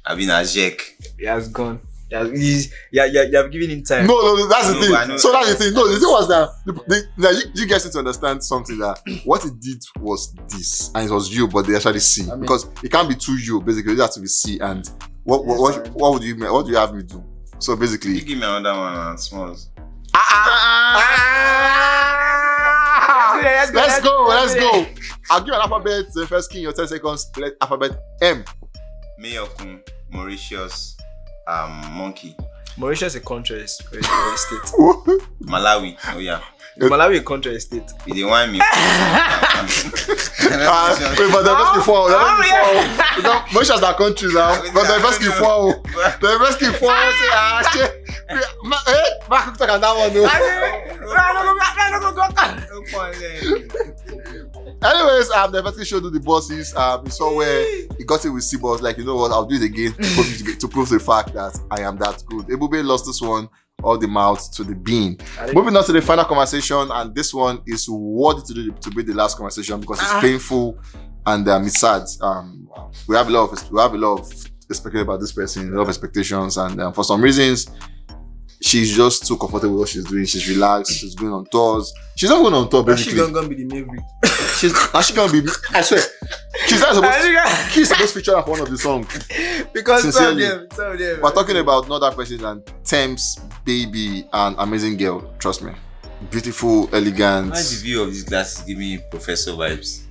I've been a check. It has gone. You have given him time. No, that's the No, thing. I know. So that's the thing. No, the thing was that you guys need to understand something that what it did was this, and it was you, but they actually C because it can't be two you. Basically, it has to be C. And what would you what do you have me do? So You basically, give me another one and smalls. let's go. I'll give an alphabet. The first key in your 10 seconds. Let alphabet M. Mayokun, Mauritius, monkey, Mauritius is a country, a state. Malawi. Oh yeah. Malawi is a country, a state. You didn't want me. Wait, but the first before. Mauritius are countries now. But the first before. The first before. Say Mark talk on that one. Anyways, the first showed you the bosses. You saw where he got it with C-Boss. Like, you know what? I'll do it again to prove the fact that I am that good. Ebube lost this one, all the mouth to the bean. Moving on to the final conversation, and this one is worthy to be the last conversation because it's painful and it's sad. We have a lot of expectations about this person, a lot of expectations, and for some reasons, she's just too comfortable with what she's doing. She's relaxed. She's going on tours. She's not going on tour, basically. She's gonna be the Maverick. She's gonna be. I swear, she's not supposed to feature on one of the songs. Because some Sincerely. of them. We're talking about not that person than Tems, Baby, and Amazing Girl. Trust me, beautiful, elegant, Why the view of these glasses give me professor vibes?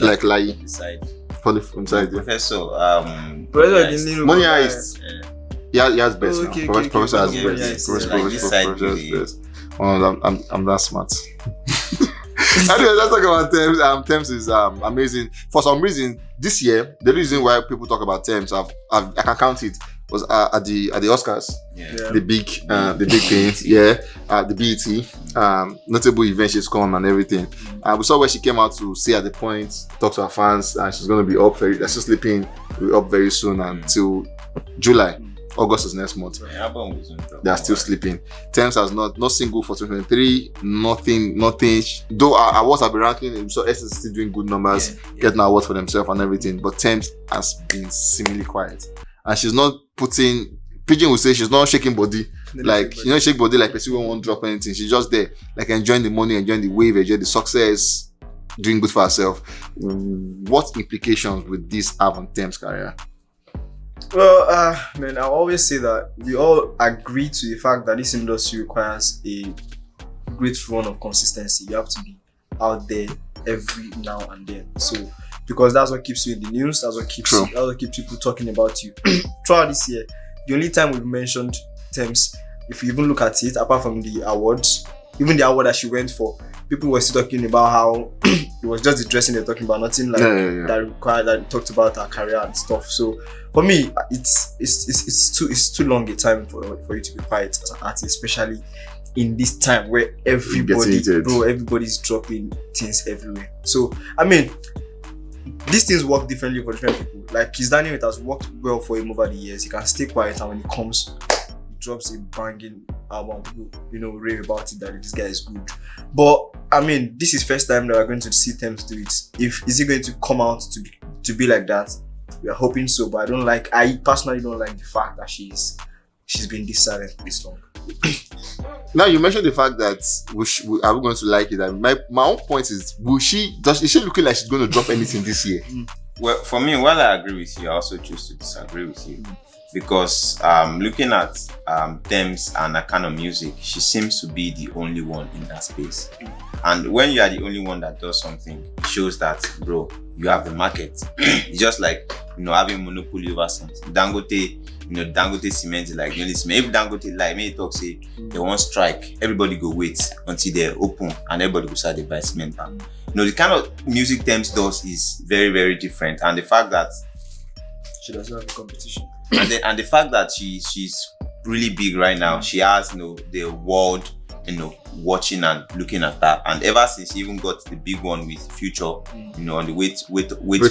like Inside. inside. Yeah. Professor. Money Heist. Yeah, he has best. Okay, now. okay, Professor has okay, best. yes, Professor like has this side best. Oh, I'm that smart. Anyway, let's talk about Tems. Tems is amazing. For some reason, this year, the reason why people talk about Tems, I can count it, was at the Oscars, Yeah. the big things, the BET, notable events she's come and everything. We saw where she came out to say at the point, talk to her fans, and she's going to be up she's sleeping, will be up very soon until July. August is next month. They are still sleeping. Tems has no single for 2023. Nothing. Though our awards have been ranking, so S is still doing good numbers, getting awards for themselves and everything. But Tems has been seemingly quiet, and she's not putting. Pigeon will say she's not shaking body, shake body like person won't drop anything. She's just there, like enjoying the money, enjoying the wave, enjoying the success, doing good for herself. What implications would this have on Tems' career? Well, man, I always say that we all agree to the fact that this industry requires a great run of consistency. You have to be out there every now and then. So, because that's what keeps you in the news, that's what keeps people talking about you. Throughout this year, the only time we've mentioned Tems, if you even look at it, apart from the awards, even the award that she went for, people were still talking about how it was just the dressing they're talking about, nothing like that talked about her career and stuff. So for me, it's too long a time for you to be quiet as an artist, especially in this time where everybody's dropping things everywhere. So I mean, these things work differently for different people. Like Kizz, it has worked well for him over the years. He can stay quiet, and when he comes, he drops a banging album. People, rave about it that this guy is good. But I mean, this is first time that we're going to see Tems do it. Is he going to come out to be like that? We are hoping so, but I personally don't like the fact that she's been this silent this long. Now you mentioned the fact that are we going to like it? And my own point is, is she looking like she's going to drop anything this year? Well, for me, while I agree with you, I also choose to disagree with you because looking at Tems and that kind of music, she seems to be the only one in that space. And when you are the only one that does something, it shows that, bro, you have the market. It's just like, having monopoly over something. Dangote cement is like the only cement. If Dangote like me talk say they won't strike, everybody go wait until they're open and everybody go start to buy cement back. The kind of music Tems does is very, very different. And the fact that she doesn't have a competition. And the fact that she's really big right now, she has the world watching and looking at that. And ever since she even got the big one with Future, on the wait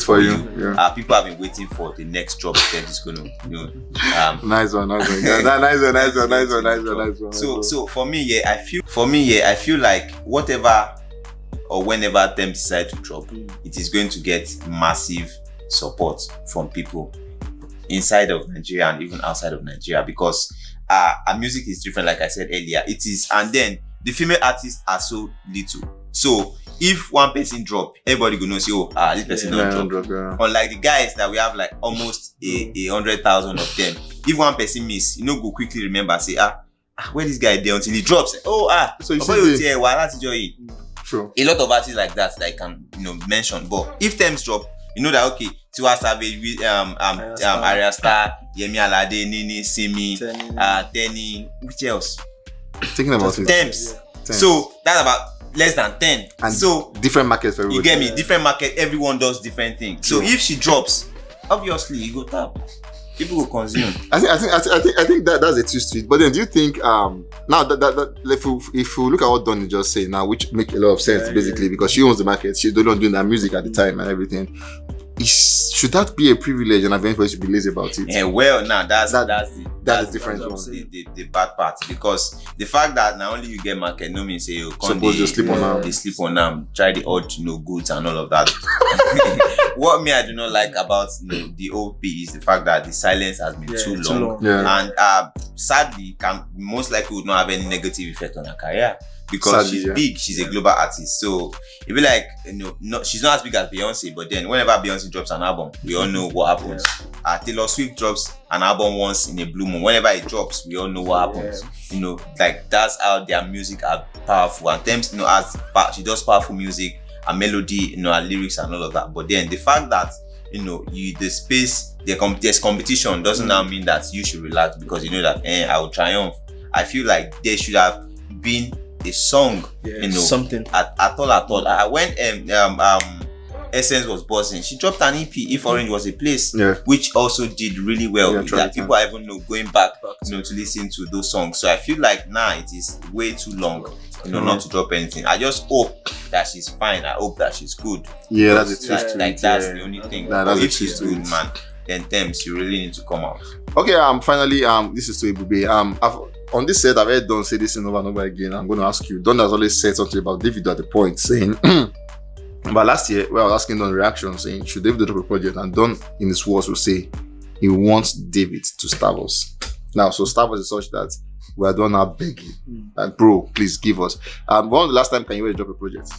for you. Yeah. People have been waiting for the next drop that is gonna, nice one. Nice one. So for me, I feel like whatever or whenever Tems decide to drop, it is going to get massive support from people inside of Nigeria and even outside of Nigeria because our music is different, like I said earlier. It is, and then the female artists are so little. So if one person drop, everybody gonna say, this person don't drop. Unlike the guys that we have like almost 100,000 of them. If one person miss, go quickly remember, say, where this guy there until he drops. So you see, true. A lot of artists like that I can mention. But if Tems drop, that okay, Tiwa Savage, Arya Star, Yemi Alade, Nini, Simi, Tenny, which else? Thinking about it. Tems. So that's about less than 10. And so different markets for everybody. You get me? Different market, everyone does different things. So if she drops, obviously you go tap. People will consume. I think that's a twist to it. But then, do you think now that if we look at what Donny just said now, which make a lot of sense basically because she owns the market, she's the one doing that music at the time and everything. Should that be a privilege and eventually should be lazy about it? Yeah, well, now that's the different one. The bad part because the fact that not only you get market, no means say suppose you sleep on them. They sleep on them, try the odd goods and all of that. What me I do not like about the OP is the fact that the silence has been too long. Yeah. And sadly can most likely would not have any negative effect on her career. Because she's big, she's a global artist. So it be like, she's not as big as Beyonce, but then whenever Beyonce drops an album, we all know what happens. Taylor Swift drops an album once in a blue moon. Whenever it drops, we all know what happens. Like that's how their music are powerful. And Tems, she does powerful music, a melody, her lyrics and all of that. But then the fact that the space, there's competition doesn't now mean that you should relax because you know that I will triumph. I feel like there should have been a song, something at all. When Essence was buzzing, she dropped an EP. If Orange Was a Place, which also did really well. That people are even going back, to listen to those songs. So I feel like now it is way too long, not to drop anything. I just hope that she's fine. I hope that she's good. Yeah, that's it. That's the only thing. If she's good, man, then Tems, you really need to come out. Okay, finally, this is to Ebube. On this set, I've heard Don say this over and over again. I'm going to ask you. Don has always said something about David at the point, saying, but last year, where I was asking Don reaction, saying, should David drop a project? And Don, in his words, will say, he wants David to starve us. Now, so starve us is such that we are done now begging. Like, bro, please give us. When was the last time can you drop a project?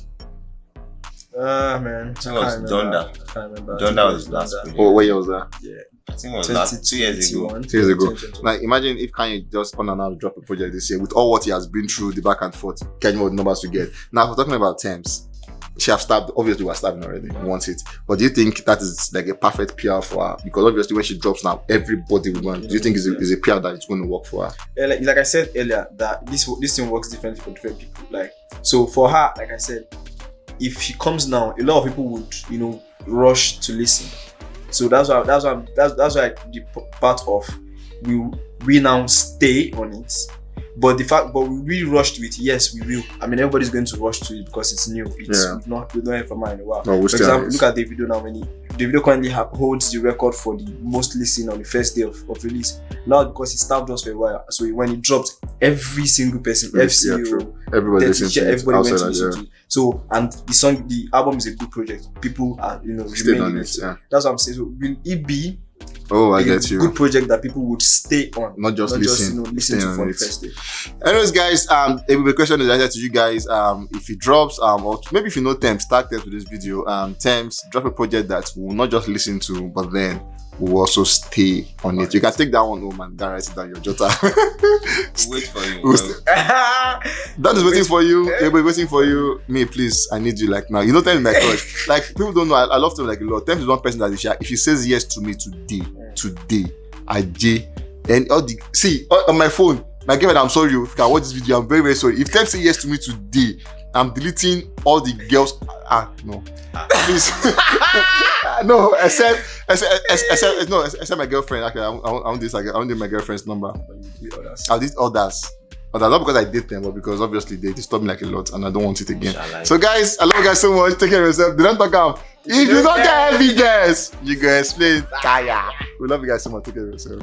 Man, I think it was Donda. I can't remember. Donda was his last project. Oh, what year was that? Yeah. I think it was last 2 years ago. 2 years ago. Like, imagine if Kanye just on and out drop a project this year with all what he has been through, the back and forth. Kanye, what numbers to get. Now, if we're talking about Tems, she have stabbed. Obviously, we're stabbing already. Wants it. But do you think that is like a perfect PR for her? Because obviously, when she drops now, everybody will want. Do you think it's a PR that it's going to work for her? Like I said earlier, that this thing works differently for different people. Like, so for her, like I said, if she comes now, a lot of people would, rush to listen. So that's why the part of we now stay on it. But we really rushed to it. Yes, we will. I mean, everybody's going to rush to it because it's new. We don't hear from her in a while. No, for example, look at Davido now. Davido currently holds the record for the most listened on the first day of release. Now because he stopped us for a while. So when he dropped, every single person, FCO, everybody went to listen to it. So and the album is a good project. People are remaining on it. That's what I'm saying. So will it be Oh, I a get you. good project that people would stay on, Not just listen. listen Stay to on for the it. first day. Anyways, guys, it will be a question is answered to you guys. If it drops, or maybe if you know Tems, tag them to this video. Tems, drop a project that we'll not just listen to, but then we'll also stay on it. You can take that one home and write it down your jota. Wait for you. We'll that is waiting for you. They'll be waiting for you. Me, please, I need you like now. You know, Tems is my crush. Like people don't know. I love Tems like a lot. Tems is one person that if she says yes to me today, and all the on my phone. My girlfriend, I'm sorry if you can watch this video. I'm very, very sorry. If Tems say yes to me today, I'm deleting all the girls. No, please. No, except my girlfriend. Actually, I want this. I want my girlfriend's number. I'll delete others. But not because I date them, but because obviously they disturb me like a lot, and I don't want it again. So, guys, I love you guys so much. Take care of yourself. They don't talk out. If you don't get evidence, you go explain. We love you guys so much. Take care of yourself.